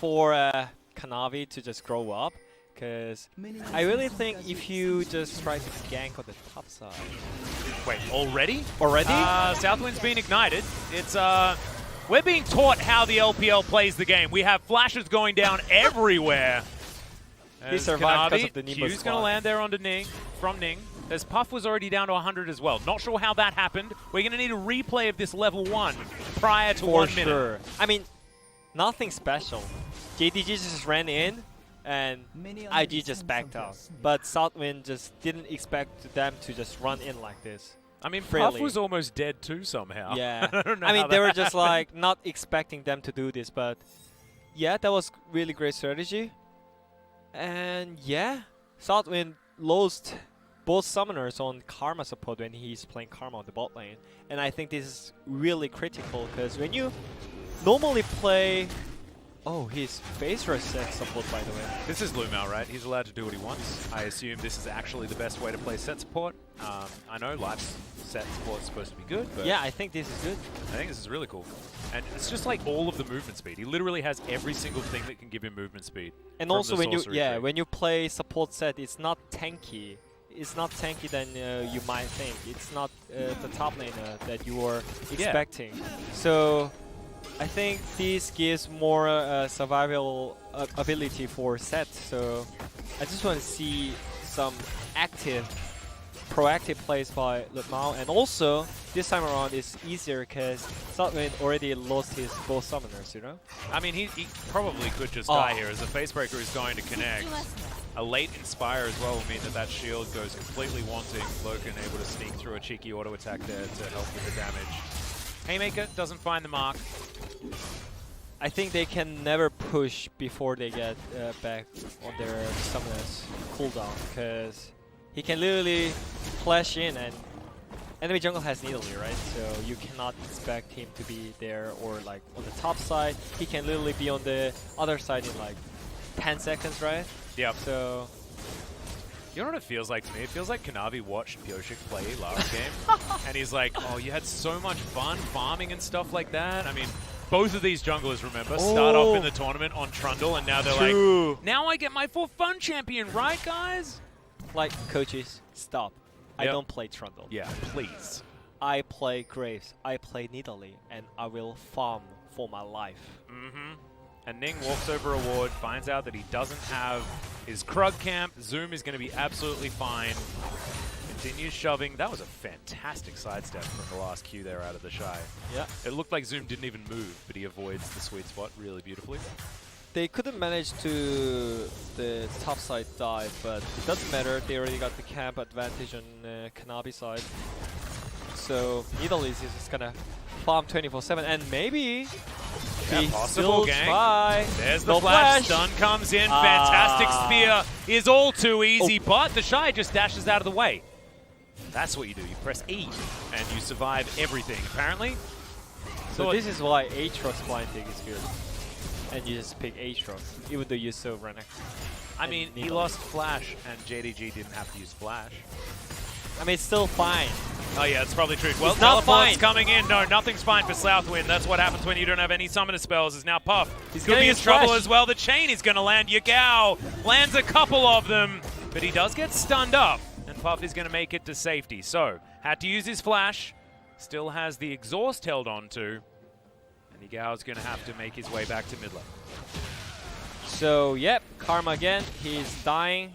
for KUNV1Y to just grow up, because I really think if you just try to gank on the top side. Wait, already? Already? Southwind's been ignited. It's we're being taught how the LPL plays the game. We have flashes going down everywhere. He survived because of the Nimbus Q's going to land there onto Ning, from Ning. As Puff was already down to 100 as well. Not sure how that happened. We're going to need a replay of this level 1 prior to 1 minute. For sure. I mean, nothing special. JDG just ran in, and IG just backed out. But Southwind just didn't expect them to just run in like this. I mean, freely. Puff was almost dead too somehow. Yeah. I don't know I mean, how they that were just happened. like not expecting them to do this, but yeah, that was really great strategy. And yeah, Southwind lost both summoners on Karma support when he's playing Karma on the bot lane. And I think this is really critical, because when you normally play... Oh, he's face reset support, by the way. This is Lumao, right? He's allowed to do what he wants. I assume this is actually the best way to play set support. I know live set support is supposed to be good, but yeah, I think this is good. I think this is really cool. And it's just like all of the movement speed. He literally has every single thing that can give him movement speed. And also when you play support set, it's not tanky. It's not tanky than you might think. It's not the top laner that you are expecting. So I think this gives more survival ability for set. So I just want to see some proactive plays by Lumao. And also, this time around it's easier because Southwind already lost his both summoners, you know? I mean, he probably could just die here, as the Facebreaker is going to connect. A late Inspire as well will mean that shield goes completely wanting. Loken able to sneak through a cheeky auto attack there to help with the damage. Haymaker doesn't find the mark. I think they can never push before they get back on their summoners cooldown, because he can literally flash in, and enemy jungle has Nidalee, right? So you cannot expect him to be there or like on the top side. He can literally be on the other side in like 10 seconds, right? Yep. So you know what it feels like to me? It feels like KUNV1Y watched Pyoshik play last game, and he's like, oh, you had so much fun farming and stuff like that. I mean, both of these junglers, remember, start off in the tournament on Trundle, and now they're like, now I get my for fun champion, right, guys? Like, coaches, stop. I don't play Trundle. Yeah, please. I play Graves, I play Nidalee, and I will farm for my life. And Ning walks over a ward, finds out that he doesn't have his Krug camp. Zoom is going to be absolutely fine. Continues shoving. That was a fantastic sidestep from the last Q there out of the Shy. Yeah. It looked like Zoom didn't even move, but he avoids the sweet spot really beautifully. They couldn't manage to the top side dive, but it doesn't matter. They already got the camp advantage on KUNV1Y side. So Nidalee is just gonna farm 24/7, and maybe he possible still gang. try. There's the flash. Stun comes in. Fantastic spear is all too easy, but the Shy just dashes out of the way. That's what you do. You press E, and you survive everything, apparently. So this is why Aatrox blind pick is good. And you just pick Aatrox, even though you still Renekton. I mean, he lost Flash, and JDG didn't have to use Flash. I mean, it's still fine. Oh yeah, it's probably true. Well, it's not teleport's fine. coming in. No, nothing's fine for Southwind. That's what happens when you don't have any summoner spells. Is now Puff. He's going to be in use trouble Flash. as well. The chain is going to land. Yagao lands a couple of them, but he does get stunned up, and Puff is going to make it to safety. So, had to use his Flash. Still has the exhaust held on to, and Yagao's going to have to make his way back to mid lane. So, yep, Karma again. He's dying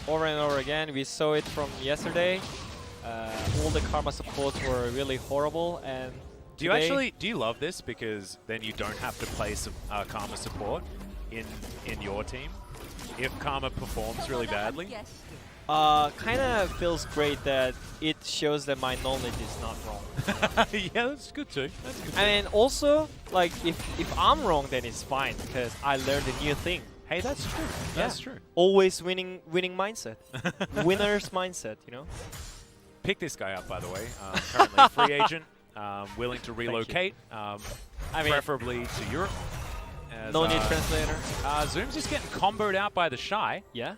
over and over again. We saw it from yesterday. All the Karma supports were really horrible, and do you love this, because then you don't have to play some Karma support in your team if Karma performs really badly? Kind of feels great that it shows that my knowledge is not wrong. Yeah, that's good too. That's good too. And also, like, if I'm wrong, then it's fine, because I learned a new thing. Hey, that's true. That's true. Always winning mindset. Winner's mindset, you know? Pick this guy up, by the way. Currently free agent, willing to relocate, preferably to Europe. As, no need translator. Zoom's just getting comboed out by the Shy. Yeah?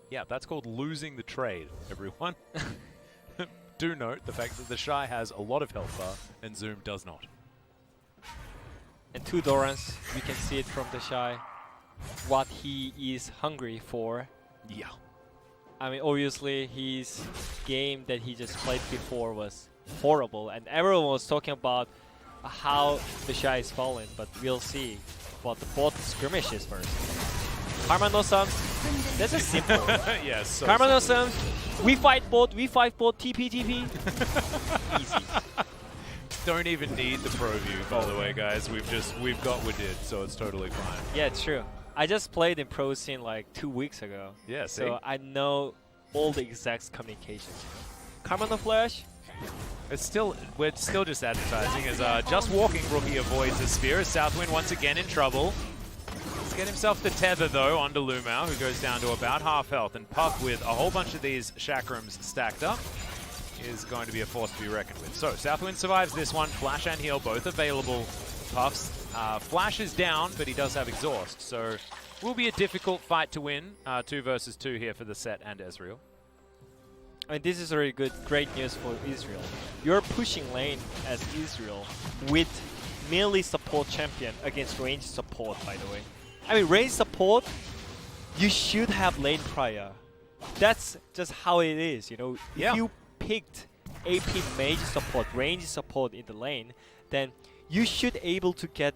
Yeah, that's called losing the trade, everyone. Do note the fact that the Shy has a lot of health bar and Zoom does not. and 2 Dorans. We can see it from the Shy, what he is hungry for. Yeah. I mean, obviously, his game that he just played before was horrible, and everyone was talking about how the Shy is falling, but we'll see what the both skirmishes first. Karma no Sums, that's just simple. Yes. So Karma no Sums, we fight both, TP, TP. Easy. Don't even need the pro view, by the way, guys. We've got what did, so it's totally fine. Yeah, it's true. I just played in pro scene like 2 weeks ago. Yeah, so I know all the exact communications. Karma no Flash. We're still just advertising as Just Walking rookie avoids a spear as Southwind once again in trouble. Let's get himself the tether though onto Lumao, who goes down to about half health, and Puff with a whole bunch of these chakrams stacked up is going to be a force to be reckoned with. So Southwind survives this one, Flash and Heal both available. Puff's Flash is down, but he does have exhaust, so will be a difficult fight to win. 2 versus 2 here for the Set and Ezreal. I mean, this is very good, great news for Israel. You're pushing lane as Israel with melee support champion against range support, by the way. I mean, range support, you should have lane prior. That's just how it is, you know. Yeah. If you picked AP mage support, range support in the lane, then you should able to get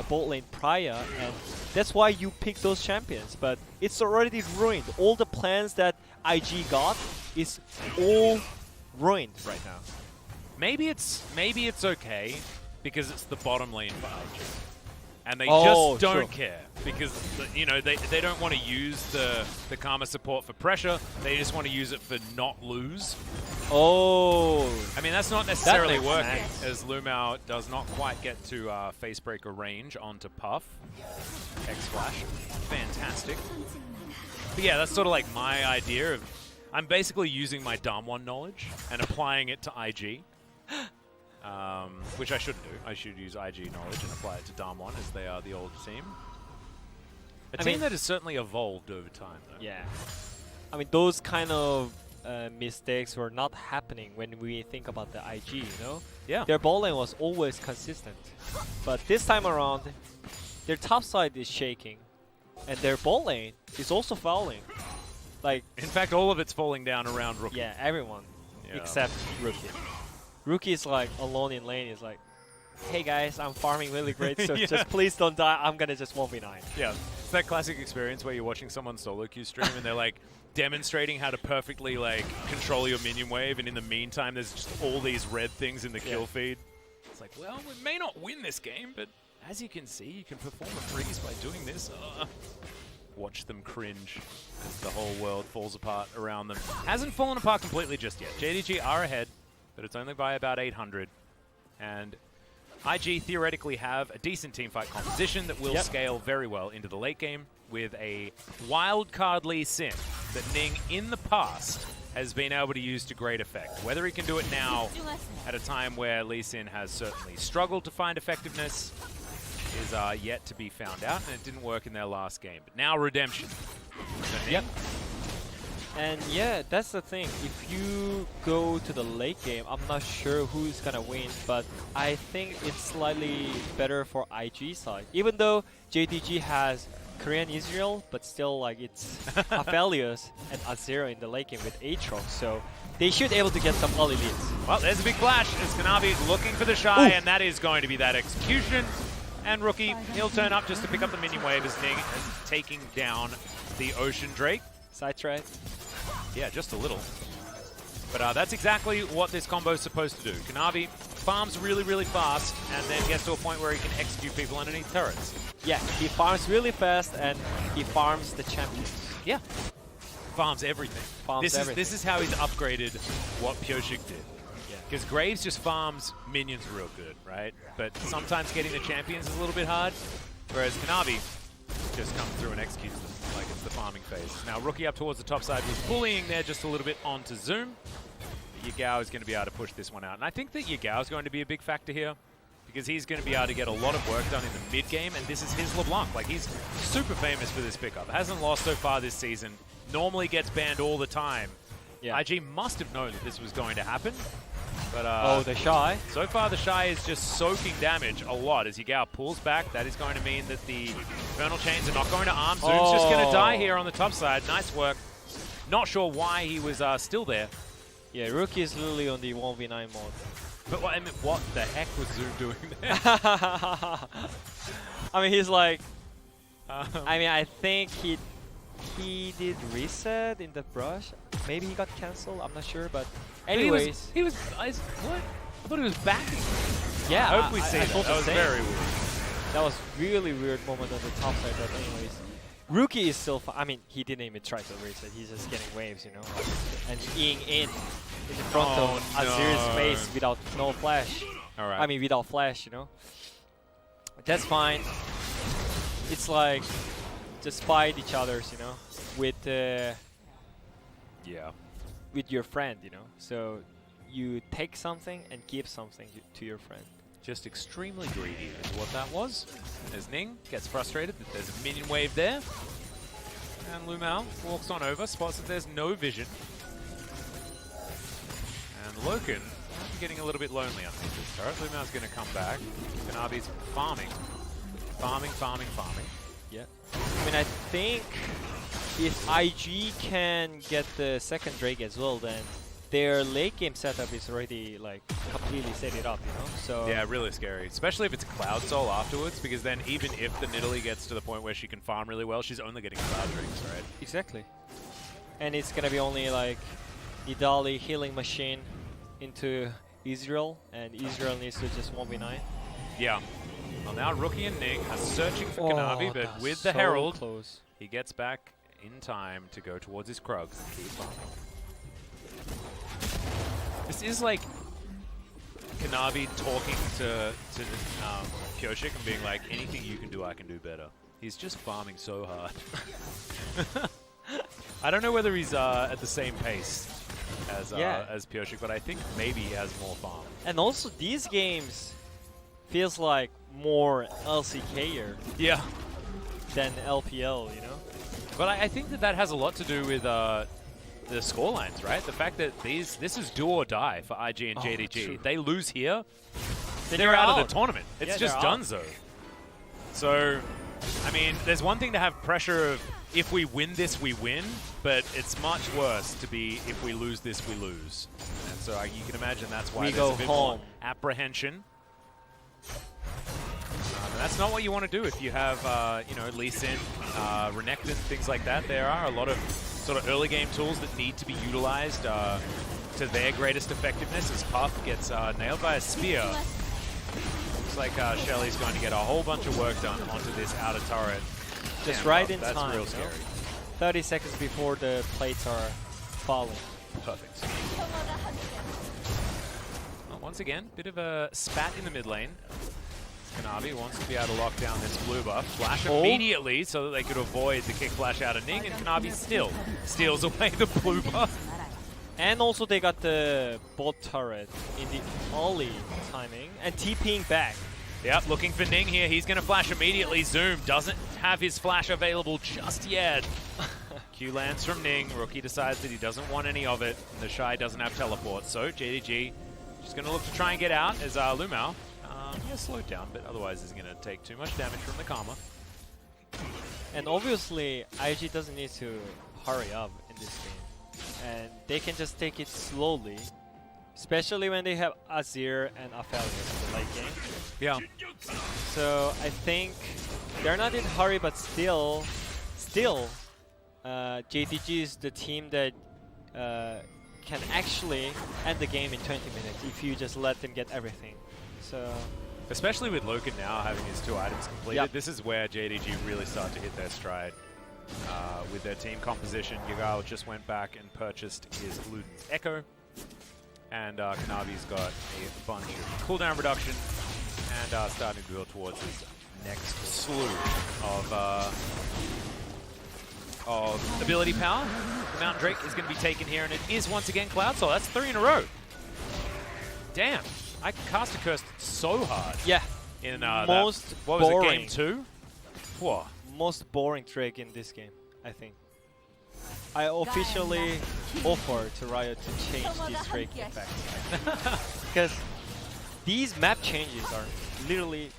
bot lane prior, and that's why you pick those champions. But it's already ruined. All the plans that IG got is all ruined right now. Maybe it's okay because it's the bottom lane for IG, and they Oh, just don't sure. care because you know they don't want to use the Karma support for pressure. They just want to use it for not lose. Oh, I mean, that's not necessarily makes working, sense. as Lumao does not quite get to Facebreaker range onto Puff. X-Flash, fantastic. But yeah, that's sort of like my idea of, I'm basically using my Damwon knowledge and applying it to IG. Which I shouldn't do. I should use IG knowledge and apply it to Damwon, as they are the old team. A team that has certainly evolved over time, though. yeah. I mean, those kind of mistakes were not happening when we think about the IG, you know? Yeah. Their ball lane was always consistent. But this time around, their top side is shaking, and their ball lane is also fouling. Like, In fact, all of it's falling down around Rookie. yeah, everyone Yeah. except Rookie. Rookie is like alone in lane. Is like, hey guys, I'm farming really great, so Yeah. just please don't die. I'm gonna just 1v9. Yeah, it's that classic experience where you're watching someone solo queue stream and they're like demonstrating how to perfectly like control your minion wave, and in the meantime there's just all these red things in the kill feed. It's like, well, we may not win this game, but as you can see, you can perform a freeze by doing this. Watch them cringe as the whole world falls apart around them. Hasn't fallen apart completely just yet. JDG are ahead, but it's only by about 800. And IG theoretically have a decent teamfight composition that will scale very well into the late game with a wildcard Lee Sin that Ning in the past has been able to use to great effect. Whether he can do it now at a time where Lee Sin has certainly struggled to find effectiveness is yet to be found out, and it didn't work in their last game. But now redemption. So Ning, And yeah, that's the thing. If you go to the late game, I'm not sure who's gonna win, but I think it's slightly better for IG side. Even though JDG has Korean Israel, but still like it's Aphelios and Azera in the late game with Aatrox, so they should able to get some early leads. well, there's a big flash. It's Kanavi looking for the Shy, and that is going to be that execution. And Rookie, he'll turn up just to pick up the minion wave as Ning is taking down the Ocean Drake. Side trade. Yeah, just a little. But that's exactly what this combo is supposed to do. Kanavi farms really, really fast, and then gets to a point where he can execute people underneath turrets. Yeah, he farms really fast and he farms the champions. Yeah. Farms everything. Farms everything. This is how he's upgraded what Pyoshik did. Yeah. Because Graves just farms minions real good, right? But sometimes getting the champions is a little bit hard, whereas Kanavi just comes through and executes them like it's the farming phase. Now Rookie up towards the top side was bullying there just a little bit onto Zoom. Yagao is going to be able to push this one out. And I think that Yagao is going to be a big factor here, because he's going to be able to get a lot of work done in the mid game, and this is his LeBlanc. Like, he's super famous for this pickup. Hasn't lost so far this season. Normally gets banned all the time. Yeah. IG must have known that this was going to happen. But oh, the Shy. so far, the Shy is just soaking damage a lot as Yagao pulls back. That is going to mean that the Infernal Chains are not going to arm. Zoom's just going to die here on the top side. Nice work. Not sure why he was still there. Yeah, Rookie is literally on the 1v9 mode. But I mean, what the heck was Zoom doing there? I mean, he's like... I mean, I think he did reset in the brush. Maybe he got cancelled. I'm not sure, but anyways, he was what? I thought he was backing. Yeah, I hope we see that. thought That was the same. very weird. That was really weird moment on the top side. But anyways, Rookie is still. I mean, he didn't even try to reset. He's just getting waves, you know, and being in the front of Azir's face without no flash. All right. I mean, without flash, you know. That's fine. It's like just fight each other's, you know, with with your friend, you know. So you take something and give something to your friend. Just extremely greedy is what that was. As Ning gets frustrated that there's a minion wave there. And Lumao walks on over, spots that there's no vision. And Loken getting a little bit lonely underneath this turret. Lumao's going to come back. Kanavi's farming. Farming. Yeah. I mean, I think if IG can get the second Drake as well, then their late game setup is already like completely set it up, you know. So yeah, really scary, especially if it's a Cloud Soul afterwards, because then even if the Nidalee gets to the point where she can farm really well, she's only getting Cloud Drinks, right? Exactly. And it's gonna be only like Nidalee healing machine into Israel, and Israel needs to just 1v9. Yeah. Well, now Rookie and Ning are searching for Kanavi, but with the Herald, he gets back in time to go towards his Krugs and keep farming. This is like Kanavi talking to Pyoshik and being like, anything you can do, I can do better. He's just farming so hard. I don't know whether he's at the same pace as Pyoshik, but I think maybe he has more farm. And also, these games feels like more LCKer than LPL, you know? But I think that has a lot to do with the scorelines, right? The fact that this is do or die for IG and JDG. They lose here, they're out of the tournament. It's just donezo. So, I mean, there's one thing to have pressure of if we win this, we win, but it's much worse to be if we lose this, we lose. And so you can imagine that's why there's a bit more apprehension. That's not what you want to do if you have, you know, Lee Sin, Renekton, things like that. There are a lot of sort of early game tools that need to be utilized to their greatest effectiveness as Puff gets nailed by a spear. Looks like Shelly's going to get a whole bunch of work done onto this outer turret. Just right in time. That's real scary. 30 seconds before the plates are falling. Perfect. Well, once again, bit of a spat in the mid lane. Kanavi wants to be able to lock down this blue buff. Flash immediately so that they could avoid the kick flash out of Ning, and Kanavi still steals away the blue buff. And also they got the bot turret in the early timing and TPing back. Yep, looking for Ning here. He's going to flash immediately. Zoom doesn't have his flash available just yet. Q lands from Ning. Rookie decides that he doesn't want any of it. The Shy doesn't have teleport, so JDG just going to look to try and get out as Lumao. Yeah, slowed down, but otherwise is going to take too much damage from the Karma. And obviously, IG doesn't need to hurry up in this game. And they can just take it slowly, especially when they have Azir and Aphelios in the late game. Yeah. So I think they're not in a hurry, but still, JTG is the team that can actually end the game in 20 minutes if you just let them get everything. So, especially with Loken now having his 2 items completed, this is where JDG really start to hit their stride with their team composition. Yagao just went back and purchased his Luden's Echo, and Kanavi's got a bunch of cooldown reduction and starting to build towards his next slew of ability power. Mount Drake is going to be taken here, and it is once again Cloud Soul. That's 3 in a row. Damn. I caster cursed so hard. Yeah. In most what was boring. it, game 2? Whoa. Most boring Drake in this game, I think. I officially offer to Riot to change these Drake effects. Because these map changes are literally,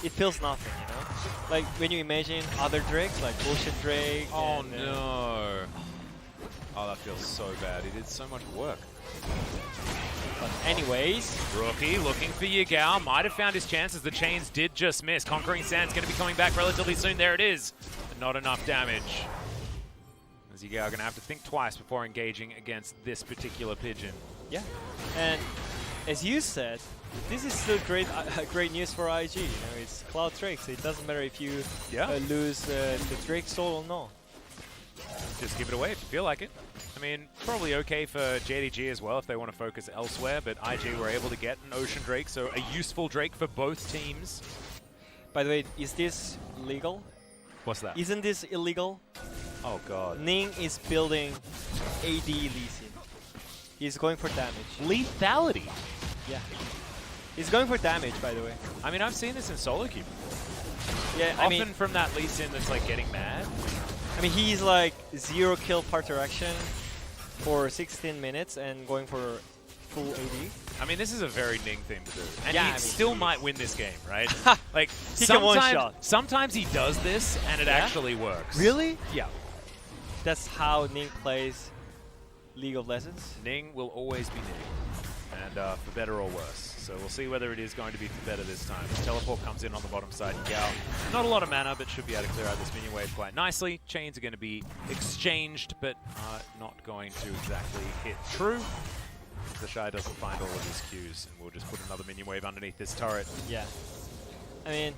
it feels nothing, you know? Like when you imagine other Drakes, like Ocean Drake. Oh and, no. Oh, that feels so bad. He did so much work. But anyways. Rookie looking for Yagao. Might have found his chances. The chains did just miss. Conquering Sand's going to be coming back relatively soon. There it is. But not enough damage. As Yagao going to have to think twice before engaging against this particular pigeon. Yeah. And as you said, this is still great great news for IG. You know, it's Cloud Drake, so it doesn't matter if you lose the Drake soul or not. Just give it away if you feel like it. I mean, probably okay for JDG as well if they want to focus elsewhere, but IG were able to get an Ocean Drake, so a useful Drake for both teams. By the way, is this legal? What's that? Isn't this illegal? Oh god. Ning is building AD Lee Sin. He's going for damage. Lethality? Yeah. He's going for damage, by the way. I mean, I've seen this in solo queue. Yeah, Often from that Lee Sin that's like getting mad. I mean, he's like 0 kill per direction for 16 minutes and going for full AD. I mean, this is a very Ning thing to do. And yeah, he I mean, still might win this game, right? Like, he can one-shot. Sometimes he does this and it actually works. Really? Yeah. That's how Ning plays League of Legends? Ning will always be Ning. And for better or worse. So we'll see whether it is going to be for better this time. The teleport comes in on the bottom side. Yao, not a lot of mana, but should be able to clear out this minion wave quite nicely. Chains are going to be exchanged, but not going to exactly hit true. The Shy doesn't find all of his Qs, and we'll just put another minion wave underneath this turret. Yeah. I mean,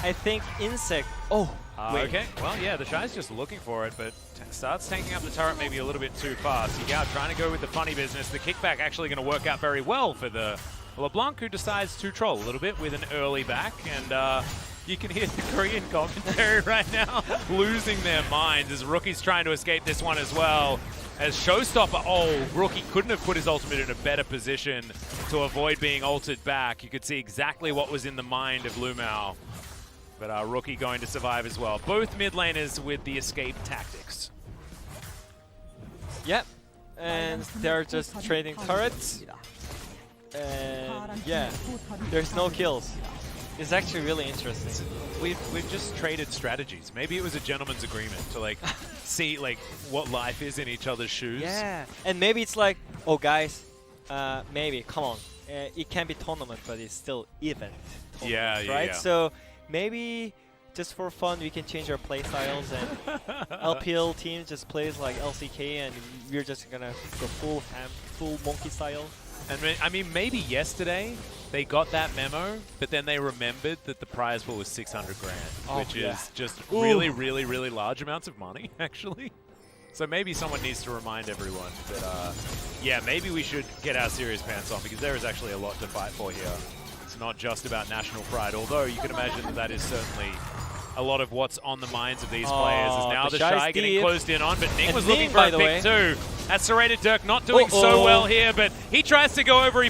I think Insect... Oh, wait. Okay, well, yeah, the Shy's just looking for it, but starts tanking up the turret maybe a little bit too fast. Yao trying to go with the funny business. The kickback actually going to work out very well for the LeBlanc, who decides to troll a little bit with an early back, and you can hear the Korean commentary right now losing their minds as Rookie's trying to escape this one as well. As Showstopper, Rookie couldn't have put his ultimate in a better position to avoid being ulted back. You could see exactly what was in the mind of Lumao. But Rookie going to survive as well. Both mid laners with the escape tactics. Yep. And they're just trading turrets. And yeah, there's no kills. It's actually really interesting. We've just traded strategies. Maybe it was a gentleman's agreement to like see like what life is in each other's shoes. Yeah, and maybe it's like, oh guys, maybe come on, it can be tournament, but it's still event. Yeah, right. Yeah. So maybe just for fun we can change our play styles and LPL team just plays like LCK and we're just gonna go full monkey style. And I mean, maybe yesterday they got that memo, but then they remembered that the prize pool was 600 grand, which is just really, really, really large amounts of money, actually. So maybe someone needs to remind everyone that, yeah, maybe we should get our serious pants on because there is actually a lot to fight for here. It's not just about national pride, although you can imagine that that is certainly a lot of what's on the minds of these players. Is now the Shy getting closed in on, but Ning was looking for a pick too. That Serrated Dirk not doing so well here, but he tries to go over, he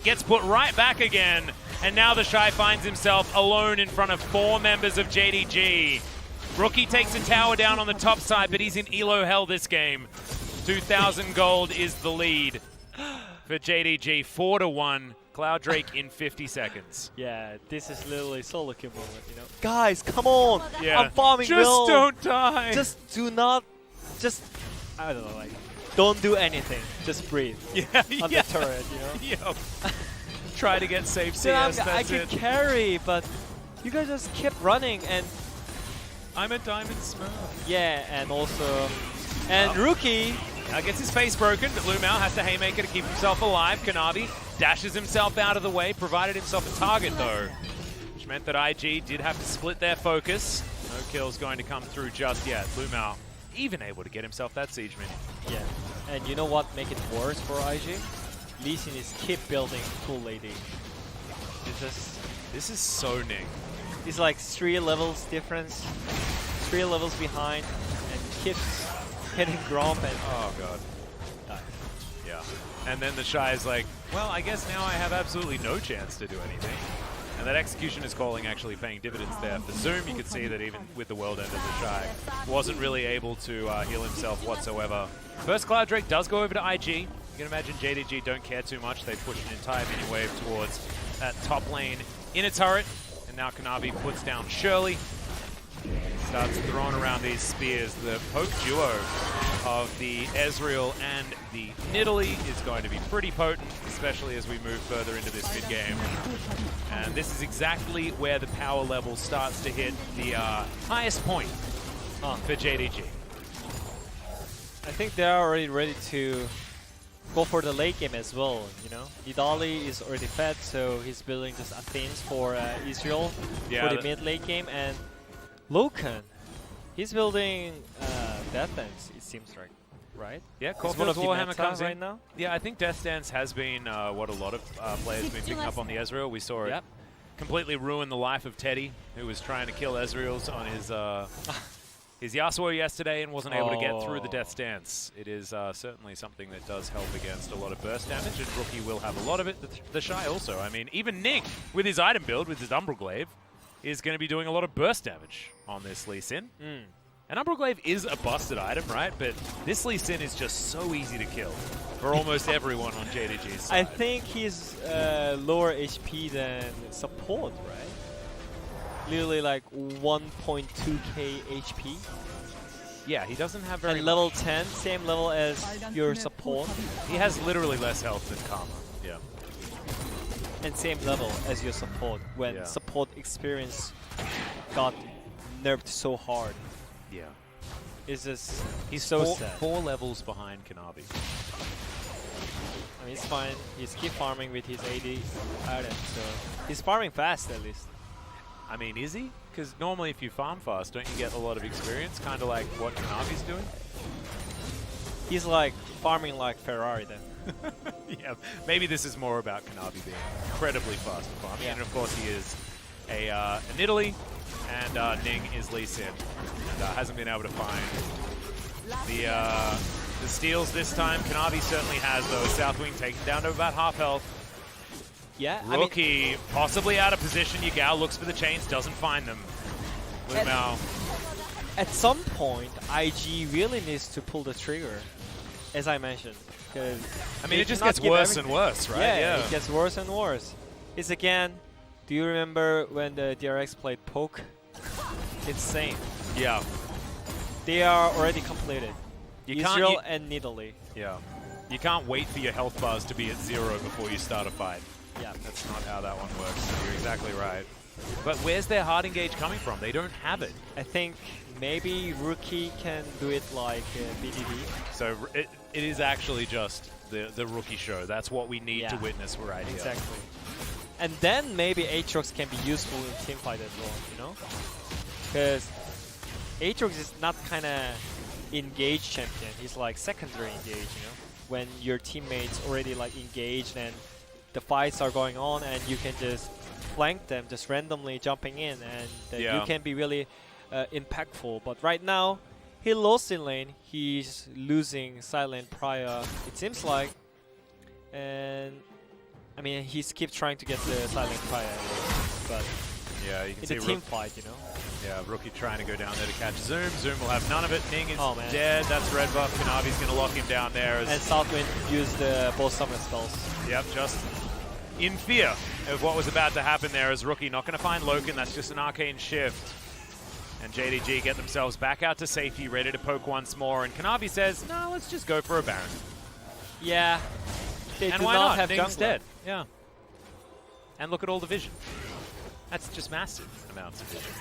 gets put right back again, and now the Shy finds himself alone in front of 4 members of JDG. Rookie takes a tower down on the top side, but he's in elo hell this game. 2,000 gold is the lead for JDG, 4-1. Cloud Drake in 50 seconds. Yeah, this is literally solo kill moment, you know. Guys, come on! Yeah. I'm farming Just don't die! Just do not... Just... I don't know, like... Don't do anything. Just breathe. Yeah, on the turret, you know? Yo. Try to get safe CS, I could carry, but you guys just kept running and... I'm a diamond smurf. Yeah, and also... And Rookie... Now gets his face broken, but Lumao has to haymaker to keep himself alive. Kanavi dashes himself out of the way, provided himself a target though, which meant that IG did have to split their focus. No kills going to come through just yet. Lumao even able to get himself that siege minion. Yeah, and you know what make it worse for IG? Lee Sin is keep building full AD. It's just... This is so Ning. It's like 3 levels difference, 3 levels behind, and keeps hitting Gromp and... Oh god. Die. Yeah. And then the Shy is like, well, I guess now I have absolutely no chance to do anything. And that execution is calling actually paying dividends there. For Zoom, you could see that even with the world end of the Shy, wasn't really able to heal himself whatsoever. First Cloud Drake does go over to IG. You can imagine JDG don't care too much. They push an entire mini wave towards that top lane in a turret. And now KUNV puts down Shirley. Starts throwing around these spears. The poke duo of the Ezreal and the Nidalee is going to be pretty potent, especially as we move further into this mid-game. And this is exactly where the power level starts to hit the highest point for JDG. I think they're already ready to go for the late game as well, you know? Nidalee is already fed, so he's building just Athenes for Israel for the mid-late game, and Loken, he's building Death Dance, it seems like, right? Yeah, It's one of the Warhammer meta comes right in. now. Yeah, I think Death Dance has been what a lot of players have been picking up on the Ezreal. We saw it completely ruin the life of Teddy, who was trying to kill Ezreals on his Yasuo yesterday and wasn't able to get through the Death Dance. It is certainly something that does help against a lot of burst damage, and Rookie will have a lot of it. The Shy also. I mean, even Ning, with his item build, with his Umbral is going to be doing a lot of burst damage on this Lee Sin. And Umbral is a busted item, right? But this Lee Sin is just so easy to kill for almost everyone on JDG's side. I think he's lower HP than support, right? Literally like 1.2k HP. Yeah, he doesn't have very And level 10, same level as your support. He has literally less health than Karma. Yeah. And same level as your support when support experience got nerfed so hard. Yeah. It's just, he's so four sad. levels behind KUNV. I mean, it's fine. He's keep farming with his AD item, so he's farming fast at least. I mean, is he? Because normally if you farm fast, don't you get a lot of experience? Kind of like what KUNV's doing? He's like farming like Ferrari then. Yeah, maybe this is more about KUNV being incredibly fast to farm. And of course he is a Nidalee, and Ning is Lee Sin. And hasn't been able to find the steals this time. KUNV certainly has, though. Southwing taken down to about half health. Yeah, Rookie, I mean, possibly out of position. Yagao looks for the chains, doesn't find them. At some point, IG really needs to pull the trigger, as I mentioned. I mean, it just gets worse and worse, right? Yeah, it gets worse and worse. It's again, do you remember when the DRX played Poke? Insane. Yeah. They are already completed. Israel and Nidalee. Yeah. You can't wait for your health bars to be at 0 before you start a fight. Yeah. That's not how that one works. You're exactly right. But where's their hard engage coming from? They don't have it. I think maybe Rookie can do it like BDD. So it is actually just the Rookie show. That's what we need to witness right here. Exactly. And then maybe Aatrox can be useful in teamfight as well, you know? Because Aatrox is not kind of engaged champion. He's like secondary engaged, you know? When your teammates already like engaged and the fights are going on and you can just flank them, just randomly jumping in, and you can be really impactful. But right now, he lost in lane. He's losing side lane prior, it seems like. And I mean, he's keep trying to get the side lane prior, but yeah, you can it's a team fight, you know. Yeah, Rookie trying to go down there to catch Zoom. Zoom will have none of it. Ning is dead. That's red buff. KUNV's going to lock him down there. And Southwind used both summon spells. Yep, just in fear of what was about to happen there as Rookie not going to find Loken. That's just an arcane shift. And JDG get themselves back out to safety, ready to poke once more. And KUNV says, no, let's just go for a Baron. Yeah. They and do why not not? have Ning's jungler. dead. Yeah. And look at all the vision. That's just massive amounts of vision.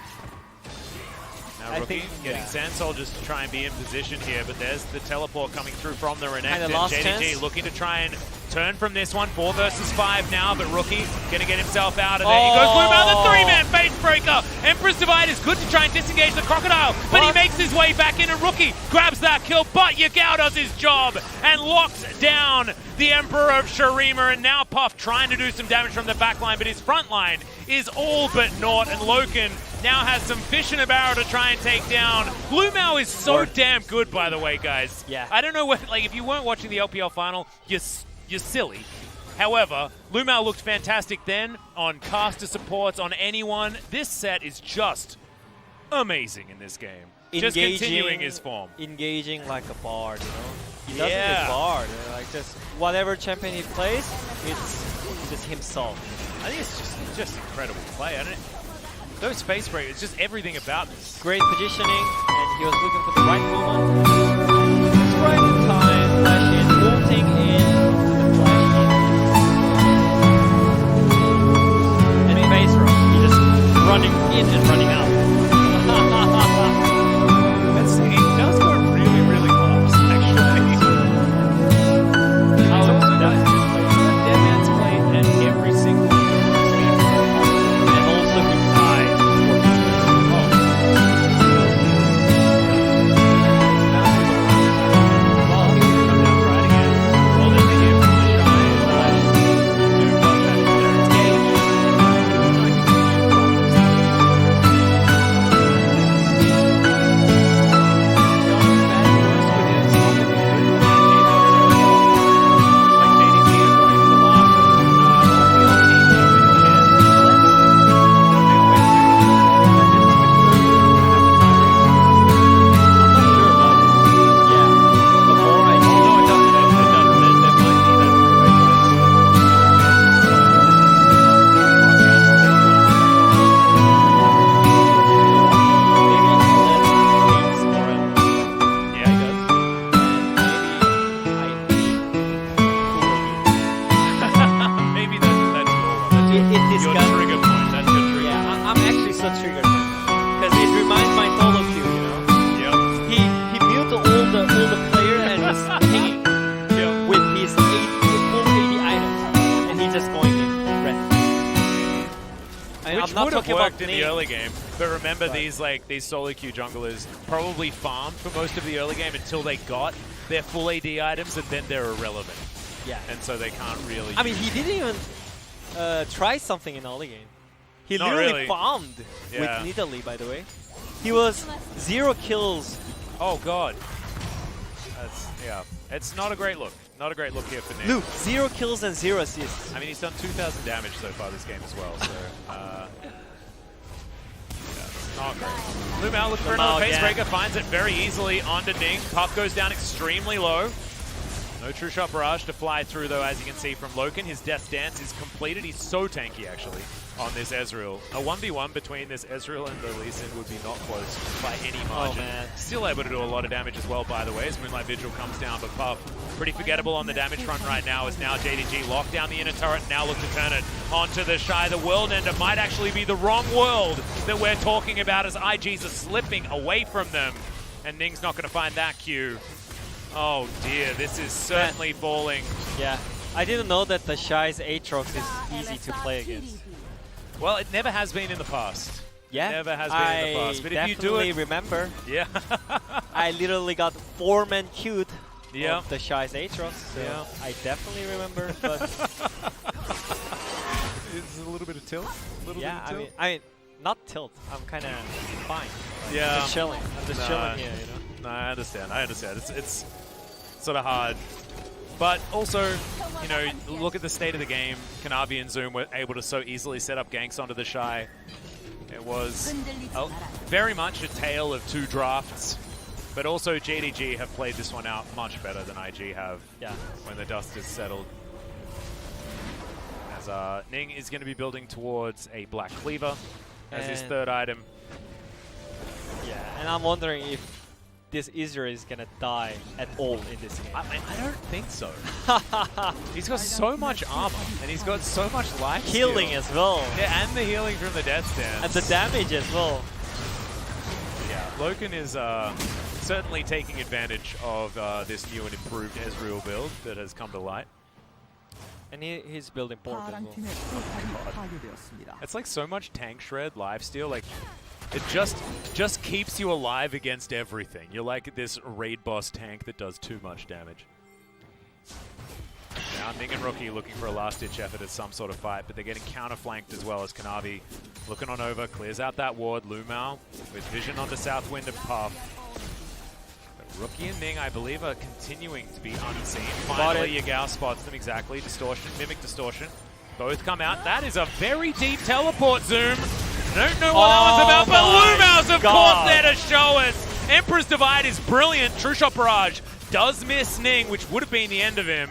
Now Rookie getting Sand Soldiers to try and be in position here, but there's the teleport coming through from the Renekton. JDG looking to try and turn from this one. 4 versus 5 now, but Rookie going to get himself out of there. He goes Bloom out, the 3-man face breaker. Empress Divide is good to try and disengage the Crocodile, but he makes his way back in, and Rookie grabs that kill, but Yagao does his job and locks down the Emperor of Shurima, and now Puff trying to do some damage from the back line, but his front line is all but naught, and Loken now has some fish in a barrel to try and take down. Blue Mao is so damn good, by the way, guys. Yeah. I don't know what, like, if you weren't watching the LPL final, you're silly. However, Lumao looked fantastic then on caster supports, on anyone. This set is just amazing in this game. Just continuing his form. Engaging like a bard, you know? He doesn't get bard. Like just whatever champion he plays, it's just himself. I think it's just incredible play. I don't, those face breaks, it's just everything about this. Great positioning, and he was looking for the right moment. Just right in time, flash in, ulting in, flash in. And face rush, he just running in and running out. He does go really, really close, actually. He's also got dead man's play and every single and also he dies. Well, he's going to come down, try it again. Roll into him from the shy. Two bucks out there. It's would have worked in the early game, but remember these solo queue junglers probably farmed for most of the early game until they got their full AD items, and then they're irrelevant. Yeah. And so they can't really. I mean, he didn't even try something in early game. He Not literally really. farmed with Nidalee, by the way. He was 0 kills. Oh god. That's It's not a great look. Not a great look here for Nick. Luke, 0 kills and 0 assists. I mean, he's done 2,000 damage so far this game as well, so it's not great. Lumao looking for another face breaker, finds it very easily onto Ning. Pup goes down extremely low. No true shot barrage to fly through though, as you can see from Loken. His death dance is completed. He's so tanky actually on this Ezreal. A 1v1 between this Ezreal and the Lee Sin would be not close by any margin. Oh, man. Still able to do a lot of damage as well, by the way, as Moonlight Vigil comes down, but Puff pretty forgettable on the damage front right now, as now JDG locked down the inner turret, now look to turn it onto the Shy. The world ender might actually be the wrong world that we're talking about, as IGs are slipping away from them, and Ning's not going to find that Q. Oh dear, this is certainly falling. Yeah, I didn't know that the Shy's Aatrox is easy to play against. Well, it never has been in the past. Yeah, never has been in the past. But if you do it, remember. Yeah. I literally got 4-man queued Yeah. of the Shy's Aatrox, so Yeah. I definitely remember. But it's a little bit of tilt. Yeah, I mean, not tilt. I'm kind of fine. Yeah. Just chilling. I'm just chilling here, you know. No, I understand. It's sort of hard. But also, you know, look at the state of the game. Kanavi and Zoom were able to so easily set up ganks onto the Shy. It was very much a tale of two drafts. But also JDG have played this one out much better than IG have when the dust is settled. As Ning is going to be building towards a Black Cleaver as his third item. Yeah, and I'm wondering if this Israel is gonna die at all in this game. I don't think so. He's got so much armor, and he's got so much life Healing steal. as well. Yeah, and the healing from the death stance. And the damage as well. Yeah, Loken is certainly taking advantage of this new and improved Ezreal build that has come to light. And he's building board as well. It's like so much tank shred lifesteal, like it just keeps you alive against everything. You're like this raid boss tank that does too much damage. Now Ning and Rookie looking for a last-ditch effort at some sort of fight, but they're getting counter-flanked as well, as Kanavi looking on over, clears out that ward. Lumao with vision onto Southwind and Puff. Rookie and Ning, I believe, are continuing to be unseen. Spotted. Finally, Yagao spots them exactly. Distortion, Mimic Distortion. Both come out. That is a very deep teleport, Zoom. Don't know what that was about, but Lumos, of course, there to show us. Emperor's Divide is brilliant. True Shot Barrage does miss Ning, which would have been the end of him.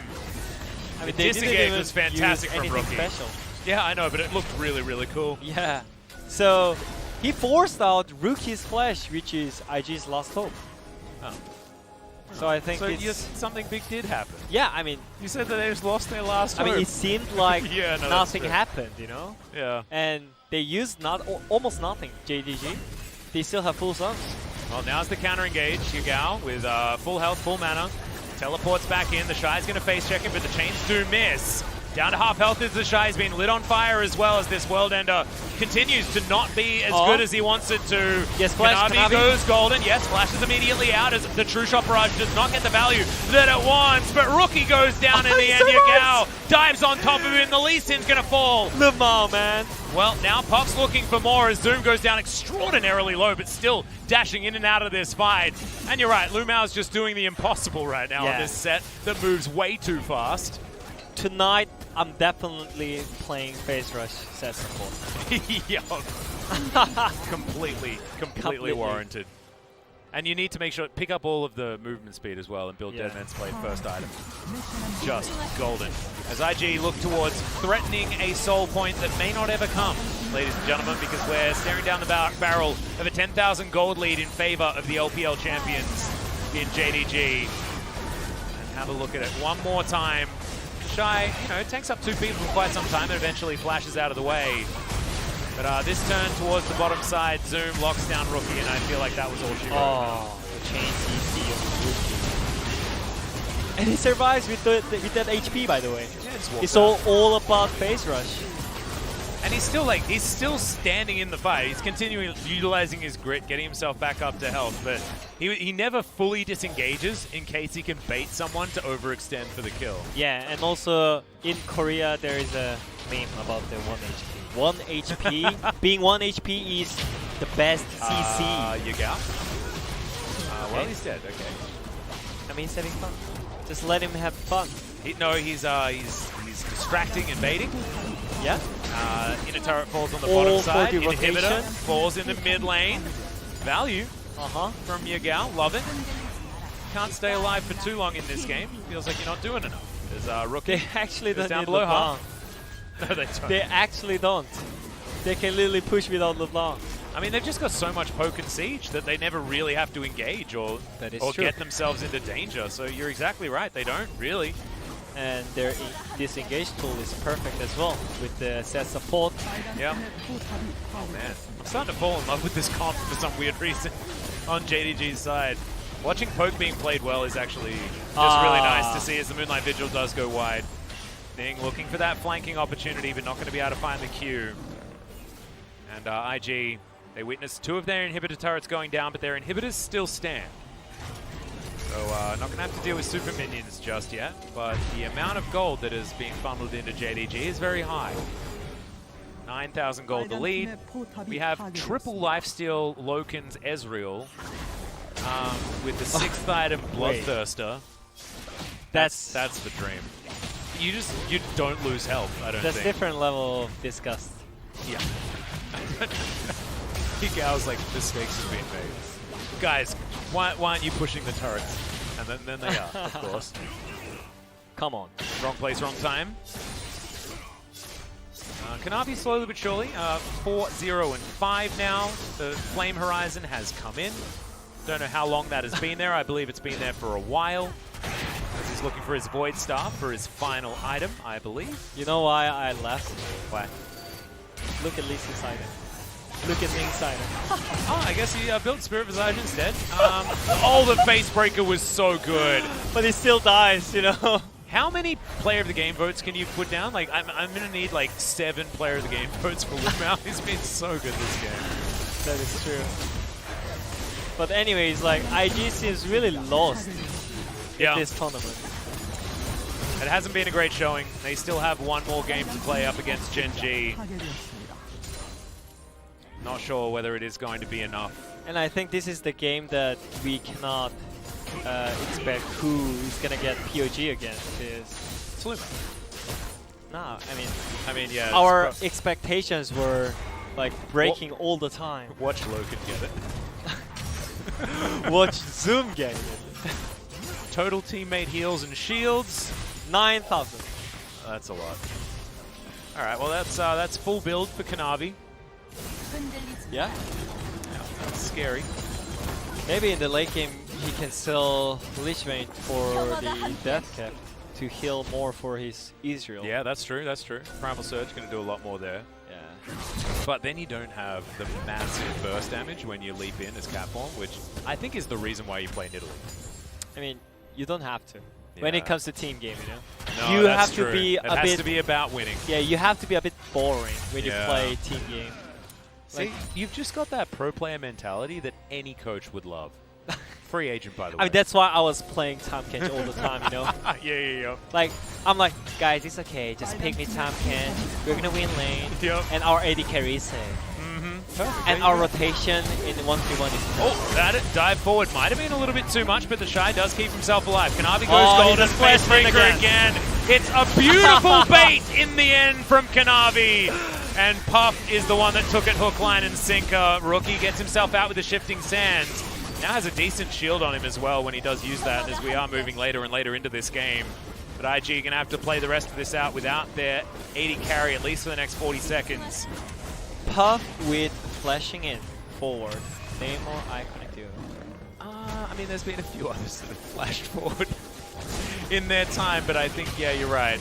I mean, The disengage was fantastic from anything Rookie. special. Yeah, I know, but it looked really, really cool. Yeah. So he forced out Rookie's Flash, which is IG's last hope. Oh. So I think Something big did happen. yeah, I mean, You said that they just lost their last I hope. mean, it seemed like Yeah, no, that's nothing fair. happened, you know? Yeah. And they used almost nothing, JDG. They still have full subs. Well, now's the counter engage. Yagao with full health, full mana. Teleports back in. The Shy's going to face check him, but the chains do miss. Down to half health as the Shy's been lit on fire as well as this World Ender continues to not be as good as he wants it to. Yes, Flash, Kanavi goes golden. Yes, flashes immediately out as the True Shot Barrage does not get the value that it wants, but Rookie goes down in the end. Yagao dives on top of him. The Lee Sin's going to fall. Lamar, man. Well, now Puff's looking for more as Zoom goes down extraordinarily low, but still dashing in and out of this fight. And you're right, Lumao's just doing the impossible right now on this set that moves way too fast. Tonight, I'm definitely playing Phase Rush set support. Yeah. completely warranted. And you need to make sure, pick up all of the movement speed as well and build Dead Man's Blade first item. Just golden. As IG look towards threatening a soul point that may not ever come, ladies and gentlemen, because we're staring down the barrel of a 10,000 gold lead in favor of the LPL champions in JDG. And have a look at it one more time. Shy, you know, takes up two people for quite some time and eventually flashes out of the way. But this turn towards the bottom side, Zoom locks down Rookie, and I feel like that was all she wrote. Oh, the chain CC of Rookie. And he survives with that HP, by the way. Yeah, just walked It's all about Phase Rush. And he's still standing in the fight. He's continuing utilizing his grit, getting himself back up to health, but he never fully disengages in case he can bait someone to overextend for the kill. Yeah, and also in Korea there is a meme about the 1 HP. 1 HP, being 1 HP is the best CC. Yagao? Well, he's dead, okay. I mean, he's having fun. Just let him have fun. He's distracting and baiting. Yeah. Inner turret falls on the bottom side. the Inhibitor rotation. falls in the mid lane. Value from Yagao. Love it. Can't stay alive for too long in this game. Feels like you're not doing enough. There's Rookie. They actually don't down need below LeBlanc. No, they don't. They actually don't. They can literally push without LeBlanc. I mean, they've just got so much poke and siege that they never really have to engage or get themselves into danger. So you're exactly right. They don't really. And their disengage tool is perfect as well with the set support. Yeah. Oh man, I'm starting to fall in love with this comp for some weird reason on JDG's side. Watching poke being played well is actually just really nice to see as the Moonlight Vigil does go wide. Ning looking for that flanking opportunity, but not going to be able to find the Q. And IG, they witnessed two of their inhibitor turrets going down, but their inhibitors still stand. So not going to have to deal with super minions just yet, but the amount of gold that is being funneled into JDG is very high. 9,000 gold the lead. We have triple lifesteal Loken's Ezreal with the 6th item Bloodthirster. That's the dream. You don't lose health, I don't think. That's different level of disgust. Yeah. Yagao's like, the stakes have been made. Guys, why aren't you pushing the turrets? And then they are, of course. Come on. Wrong place, wrong time. Kanavi slowly but surely, 4-0-5 now. The Flame Horizon has come in. Don't know how long that has been there. I believe it's been there for a while. As he's looking for his Void Staff for his final item, I believe. You know why I left? Why? Look at Lisa's item. Look at Ning's item. Oh, I guess he built Spirit Visage instead. Oh, the Face Breaker was so good. But he still dies, you know? How many Player of the Game votes can you put down? Like, I'm going to need like 7 Player of the Game votes for Lumao. He's been so good this game. That is true. But anyways, like, IG seems really lost in this tournament. It hasn't been a great showing. They still have one more game to play up against Gen G. Not sure whether it is going to be enough. And I think this is the game that we cannot expect who is gonna get POG against is. It's Luma. Nah, I mean, yeah. our expectations were like breaking all the time. Watch Loken get it. Watch Zoom getting it. Total teammate heals and shields. 9,000. That's a lot. All right, well that's full build for KUNV. Yeah. That's scary. Maybe in the late game he can sell Leechmate for the Death Cap to heal more for his Israel. Yeah, that's true. That's true. Primal Surge going to do a lot more there. Yeah. But then you don't have the massive burst damage when you leap in as Catform, which I think is the reason why you play Nidalee. I mean, you don't have to. When it comes to team game, you know? No, you that's have true. to be it a has bit to be about winning. Yeah, you have to be a bit boring when you play team game. See, Like, you've just got that pro player mentality that any coach would love. Free agent, by the way. I mean, that's why I was playing Tahm Kench all the time, you know? Yeah. Like, I'm like, guys, it's okay. Just pick me Tahm Kench. We're gonna win lane. Yep. And our AD carries it. Perfect. And our rotation in 1v1 is Oh, that dive forward might have been a little bit too much, but the Shy does keep himself alive. KUNV goes golden, he's a flash Facebringer again. It's a beautiful bait in the end from KUNV. And Puff is the one that took it hook, line, and sinker. Rookie gets himself out with the Shifting Sands. Now has a decent shield on him as well when he does use that, as we are moving later and later into this game. But IG are going to have to play the rest of this out without their 80 carry, at least for the next 40 seconds. Puff with flashing in forward. Name or iconic duo? I mean, there's been a few others that have flashed forward in their time, but I think, yeah, you're right.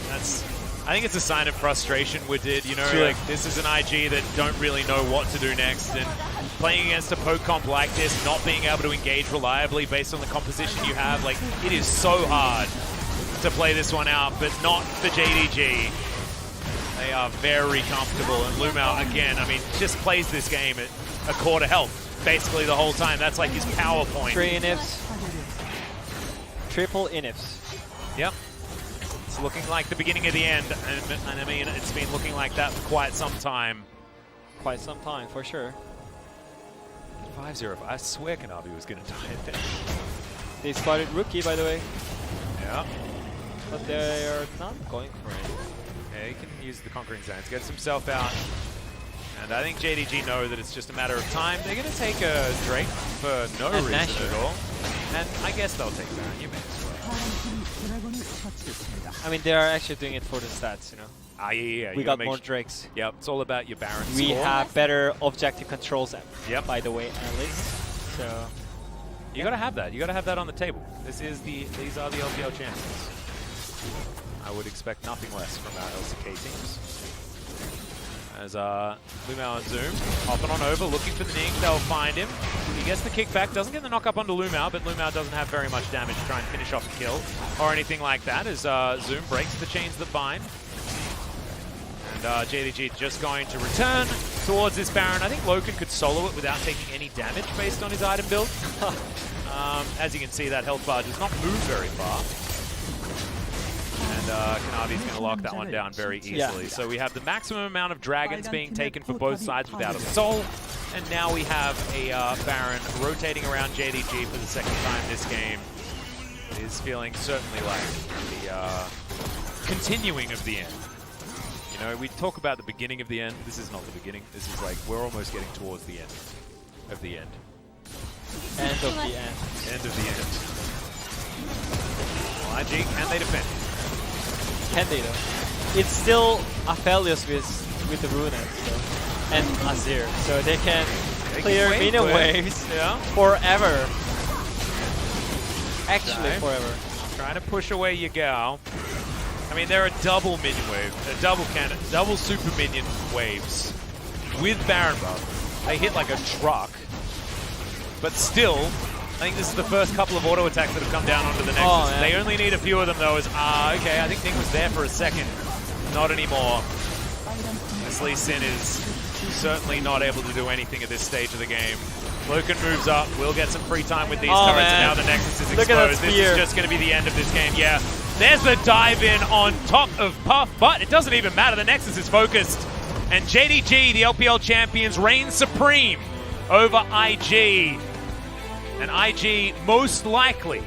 I think it's a sign of frustration with it, you know, sure. like this is an IG that don't really know what to do next, and playing against a poke comp like this, not being able to engage reliably based on the composition you have, like it is so hard to play this one out, but not for JDG. They are very comfortable, and Lumao, again, I mean, just plays this game at a quarter health basically the whole time. That's like his power point. 3 inhibs. Triple inhibs. Yep. It's looking like the beginning of the end, and I mean, it's been looking like that for quite some time. Quite some time, for sure. 5-0. I swear KUNV was going to die at that. They spotted Rookie, by the way. Yeah. But they are not going for it. Yeah, he can use the Conquering Sands, gets himself out. And I think JDG know that it's just a matter of time. They're going to take a Drake for no reason at all. And I guess they'll take that. You may as well. I mean, they are actually doing it for the stats, you know. Ah, yeah. We got more Drakes. Yep, it's all about your Baron We score. have better objective controls, by the way, at least. So you got to have that. You got to have that on the table. These are the LPL champions. I would expect nothing less from our LCK teams. As Lumao and Zoom hopping on over, looking for the Ning. They'll find him. He gets the kickback, doesn't get the knock up onto Lumao, but Lumao doesn't have very much damage to try and finish off a kill or anything like that, as Zoom breaks the chains that bind. And JDG just going to return towards this Baron. I think Loken could solo it without taking any damage based on his item build. As you can see, that health bar does not move very far. And KUNV's going to lock that one down very easily. Yeah. So we have the maximum amount of dragons being taken for both sides without a soul. And now we have a Baron rotating around JDG for the second time this game. It is feeling certainly like the continuing of the end. You know, we talk about the beginning of the end. This is not the beginning. This is like, we're almost getting towards the end of the end. End of the end. End of the end. Well, IG, can they defend? Can they though? It's still Aphelios with the Runas and Azir, so they can clear minion waves forever. Actually, forever. Trying to push away your gal. I mean, they're a double minion wave, a double cannon, double super minion waves with Baron buff. They hit like a truck, but still, I think this is the first couple of auto attacks that have come down onto the Nexus. Oh, they only need a few of them though. Okay, I think Ning was there for a second. Not anymore. This Lee Sin is certainly not able to do anything at this stage of the game. Loken moves up, will get some free time with these turrets, and now the Nexus is exposed. This is just going to be the end of this game. Yeah, there's the dive in on top of Puff, but it doesn't even matter. The Nexus is focused. And JDG, the LPL champions, reign supreme over IG. And IG most likely